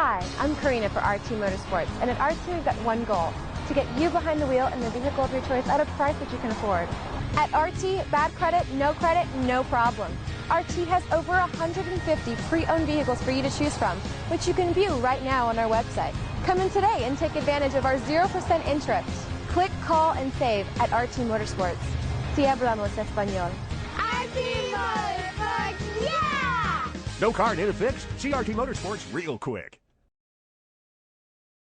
Hi, I'm Karina for RT Motorsports, and at RT we've got one goal: to get you behind the wheel in the vehicle of your choice at a price that you can afford. At RT, bad credit, no problem. RT has over 150 pre-owned vehicles for you to choose from, which you can view right now on our website. Come in today and take advantage of our 0% interest. Click, call, and save at RT Motorsports. Si hablamos español. RT Motorsports, yeah! No car need a fix? See RT Motorsports real quick.